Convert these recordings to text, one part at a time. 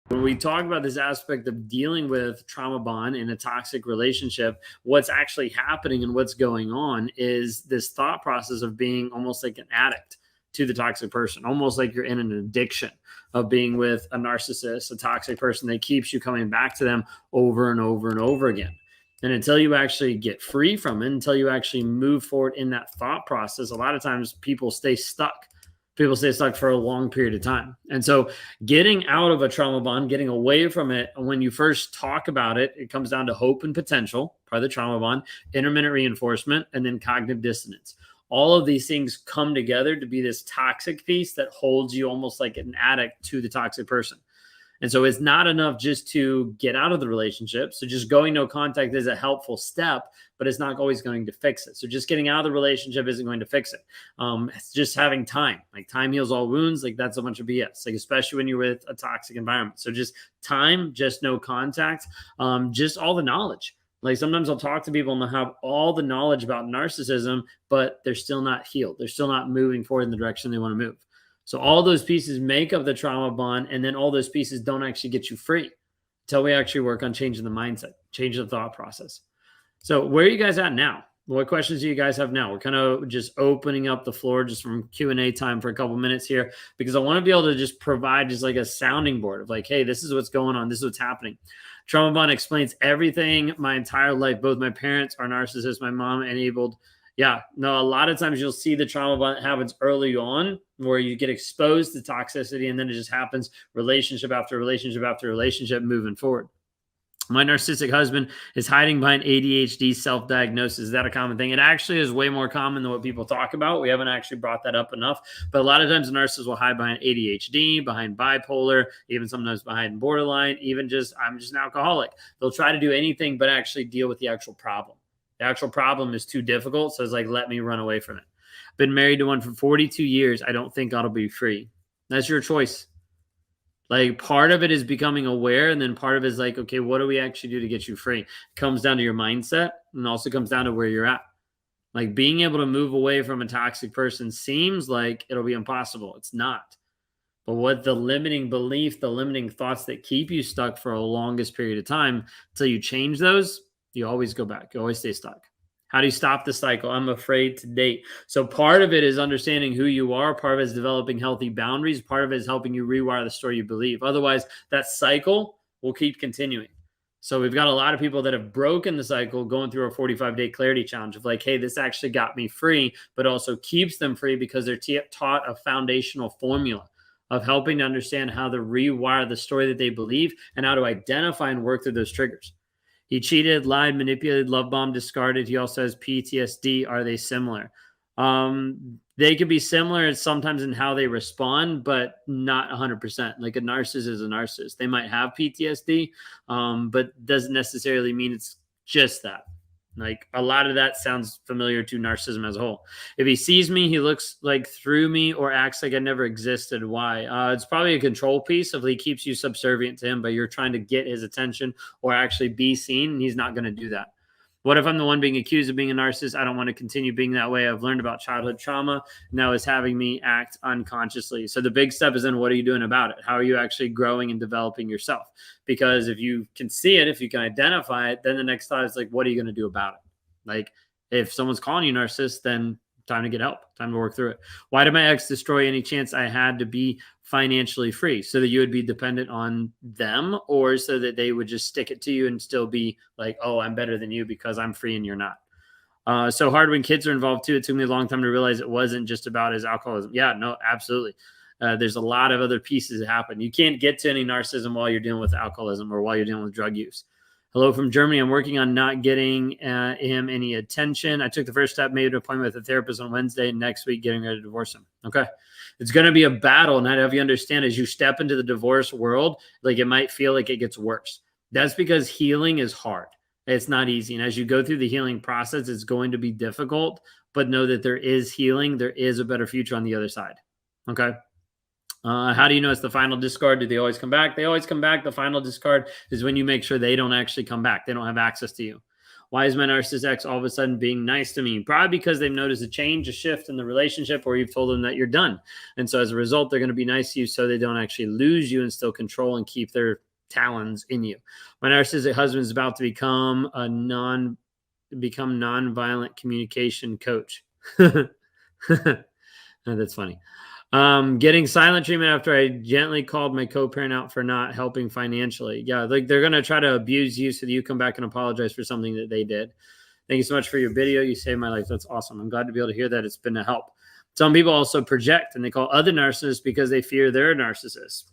When we talk about this aspect of dealing with trauma bond in a toxic relationship, what's actually happening and what's going on is this thought process of being almost like an addict to the toxic person, almost like you're in an addiction of being with a narcissist, a toxic person that keeps you coming back to them over and over and over again. And until you actually get free from it, until you actually move forward in that thought process, a lot of times people stay stuck. People stay stuck for a long period of time. And so getting out of a trauma bond, getting away from it, when you first talk about it, it comes down to hope and potential, part of the trauma bond, intermittent reinforcement, and then cognitive dissonance. All of these things come together to be this toxic piece that holds you almost like an addict to the toxic person. And so it's not enough just to get out of the relationship. So just going no contact is a helpful step, but it's not always going to fix it. So just getting out of the relationship isn't going to fix it. It's just having time. Like time heals all wounds. Like that's a bunch of BS. Like especially when you're with a toxic environment. So just time, just no contact, just all the knowledge. Like sometimes I'll talk to people and they'll have all the knowledge about narcissism, but they're still not healed. They're still not moving forward in the direction they want to move. So all those pieces make up the trauma bond, and then all those pieces don't actually get you free until we actually work on changing the mindset, change the thought process. So where are you guys at now? What questions do you guys have now? We're kind of just opening up the floor just from Q&A time for a couple minutes here, because I want to be able to just provide just like a sounding board of like, hey, this is what's going on. This is what's happening. Trauma bond explains everything my entire life. Both my parents are narcissists. My mom enabled. Yeah, no, a lot of times you'll see the trauma bond happens early on where you get exposed to toxicity, and then it just happens relationship after relationship after relationship moving forward. My narcissistic husband is hiding behind ADHD self-diagnosis. Is that a common thing? It actually is way more common than what people talk about. We haven't actually brought that up enough. But a lot of times narcissists will hide behind ADHD, behind bipolar, even sometimes behind borderline, even just, I'm just an alcoholic. They'll try to do anything but actually deal with the actual problem. The actual problem is too difficult. So it's like, let me run away from it. Been married to one for 42 years. I don't think I'll be free. That's your choice. Like part of it is becoming aware, and then part of it is like, okay, what do we actually do to get you free? It comes down to your mindset, and also comes down to where you're at. Like being able to move away from a toxic person seems like it'll be impossible. It's not. But what the limiting belief, the limiting thoughts that keep you stuck for a longest period of time, until you change those, you always go back. You always stay stuck. How do you stop the cycle? I'm afraid to date. So part of it is understanding who you are. Part of it is developing healthy boundaries. Part of it is helping you rewire the story you believe. Otherwise, that cycle will keep continuing. So we've got a lot of people that have broken the cycle going through a 45-day clarity challenge of like, hey, this actually got me free, but also keeps them free because they're taught a foundational formula of helping to understand how to rewire the story that they believe and how to identify and work through those triggers. He cheated, lied, manipulated, love bombed, discarded. He also has PTSD. Are they similar? They could be similar sometimes in how they respond, but not 100%. Like a narcissist is a narcissist. They might have PTSD, but doesn't necessarily mean it's just that. Like a lot of that sounds familiar to narcissism as a whole. If he sees me, he looks like through me or acts like I never existed. Why? It's probably a control piece of he keeps you subservient to him, but you're trying to get his attention or actually be seen, and he's not going to do that. What if I'm the one being accused of being a narcissist? I don't want to continue being that way. I've learned about childhood trauma. Now it's having me act unconsciously. So the big step is then what are you doing about it? How are you actually growing and developing yourself? Because if you can see it, if you can identify it, then the next thought is like, what are you going to do about it? Like if someone's calling you narcissist, then time to get help, time to work through it. Why did my ex destroy any chance I had to be financially free? So that you would be dependent on them, or so that they would just stick it to you and still be like, oh, I'm better than you because I'm free and you're not. So hard when kids are involved too. It took me a long time to realize it wasn't just about his alcoholism. Yeah, no, absolutely. There's a lot of other pieces that happen. You can't get to any narcissism while you're dealing with alcoholism or while you're dealing with drug use. Hello from Germany. I'm working on not getting him any attention. I took the first step, made an appointment with a therapist on Wednesday. Next week, getting ready to divorce him. Okay. It's going to be a battle. And I have you understand, as you step into the divorce world, like it might feel like it gets worse. That's because healing is hard. It's not easy. And as you go through the healing process, it's going to be difficult, but know that there is healing. There is a better future on the other side. Okay. How do you know it's the final discard? Do they always come back? They always come back. The final discard is when you make sure they don't actually come back. They don't have access to you. Why is my narcissist ex all of a sudden being nice to me? Probably because they've noticed a change, a shift in the relationship, or you've told them that you're done. And so as a result, they're going to be nice to you so they don't actually lose you and still control and keep their talons in you. My narcissistic husband is about to become nonviolent communication coach. That's funny. Getting silent treatment after I gently called my co-parent out for not helping financially. Yeah, like they're going to try to abuse you so that you come back and apologize for something that they did. Thank you so much for your video. You saved my life. That's awesome. I'm glad to be able to hear that. It's been a help. Some people also project and they call other narcissists because they fear they're a narcissist.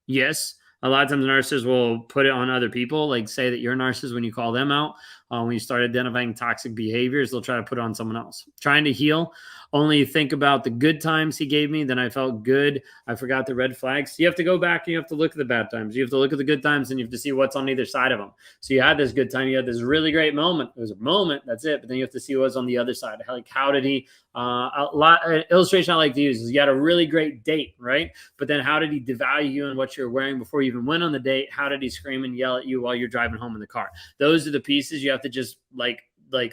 Yes, a lot of times narcissists will put it on other people, like say that you're a narcissist when you call them out. When you start identifying toxic behaviors, they'll try to put it on someone else. Trying to heal, only think about the good times he gave me, then I felt good. I forgot the red flags. You have to go back and you have to look at the bad times. You have to look at the good times and you have to see what's on either side of them. So you had this good time. You had this really great moment. It was a moment. That's it. But then you have to see what's on the other side. Like, how did he, an illustration I like to use is you had a really great date, right? But then how did he devalue you and what you're wearing before you even went on the date? How did he scream and yell at you while you're driving home in the car? Those are the pieces you have to just like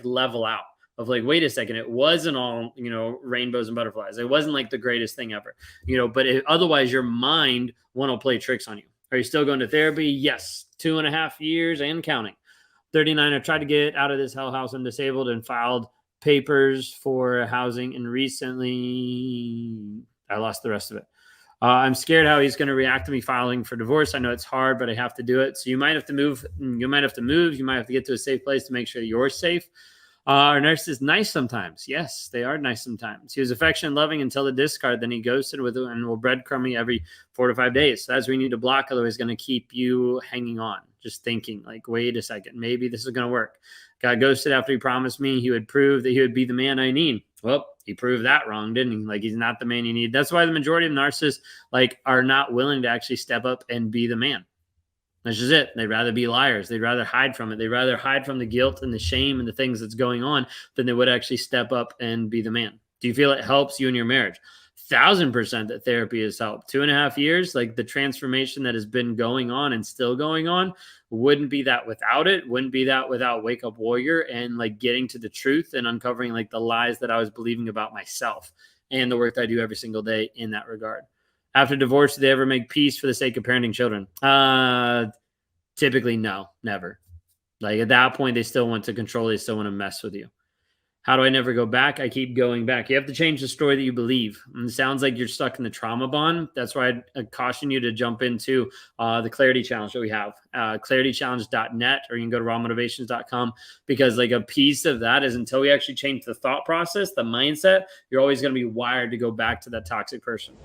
level out of like, wait a second, it wasn't all, rainbows and butterflies. It wasn't like the greatest thing ever, but otherwise your mind want to play tricks on you. Are you still going to therapy? Yes. 2.5 years and counting. 39. I tried to get out of this hell house. I'm disabled and filed papers for housing. And recently I lost the rest of it. I'm scared how he's going to react to me filing for divorce. I know it's hard, but I have to do it. So you might have to move. You might have to get to a safe place to make sure you're safe. Our nurse is nice sometimes. Yes, they are nice sometimes. He was affectionate and loving until the discard. Then he ghosted with it and will breadcrumb me every 4 to 5 days. So that's what we need to block. Otherwise, it's going to keep you hanging on, just thinking like, wait a second, maybe this is going to work. Got ghosted after he promised me he would prove that he would be the man I need. Well, he proved that wrong, didn't he? Like, he's not the man you need. That's why the majority of narcissists are not willing to actually step up and be the man. That's just it. They'd rather be liars. They'd rather hide from it. They'd rather hide from the guilt and the shame and the things that's going on than they would actually step up and be the man. Do you feel it helps you in your marriage? 1,000% that therapy has helped. 2.5 years, like the transformation that has been going on and still going on, wouldn't be that without it. Wouldn't be that without Wake Up Warrior and like getting to the truth and uncovering like the lies that I was believing about myself and the work that I do every single day in that regard. After divorce, did they ever make peace for the sake of parenting children? Typically, no, never. Like at that point, they still want to control. They still want to mess with you. How do I never go back? I keep going back. You have to change the story that you believe. And it sounds like you're stuck in the trauma bond. That's why I caution you to jump into the Clarity Challenge that we have, claritychallenge.net, or you can go to rawmotivations.com, because like a piece of that is until we actually change the thought process, the mindset, you're always going to be wired to go back to that toxic person.